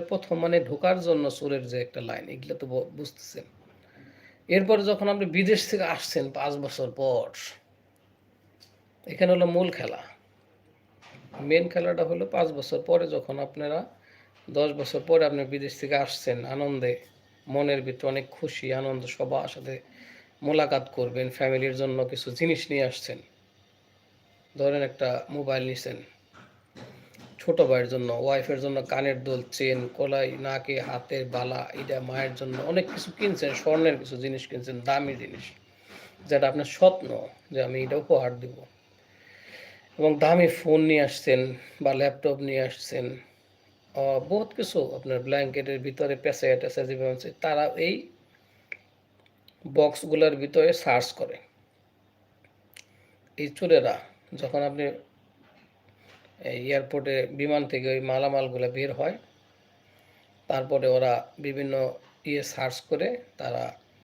প্রথম মানে ঢোকার জন্য চোরের যে একটা লাইন, এগুলো তো বুঝতেছেন। এরপরে যখন আপনি বিদেশ থেকে আসছেন 5 বছর পর, এখানে হলো মূল খেলা। মেন খেলাটা হলো 5 বছর পরে, যখন আপনারা 10 বছর পরে আপনি বিদেশ থেকে আসছেন আনন্দে, মনের ভিতরে অনেক খুশি আনন্দ, সবার সাথে মোলাকাত করবেন, ফ্যামিলির জন্য কিছু জিনিস নিয়ে আসছেন। ধরেন একটা মোবাইল নিছেন, ছোট ভাইয়ের জন্য, ওয়াইফের জন্য কানের দুল, চেন, কলাই, নাকে, হাতের বালা, এটা মায়ের জন্য অনেক কিছু কিনছেন, স্বর্ণের কিছু জিনিস কিনছেন, দামি জিনিস, যেটা আপনার স্বপ্ন যে আমি এটা উপহার দিব। এবং দামি ফোন নিয়ে আসছেন বা ল্যাপটপ নিয়ে আসছেন, বহুত কিছু আপনার ব্ল্যাঙ্কেটের ভিতরে পেঁচায় টেঁচায় যেভাবে আছে, তারা এই বক্সগুলোর ভিতরে সার্চ করে। এই চোরেরা যখন আপনি এয়ারপোর্টে বিমান থেকে ওই মালামালগুলো বের হয়, তারপরে ওরা বিভিন্ন সার্চ করে তারা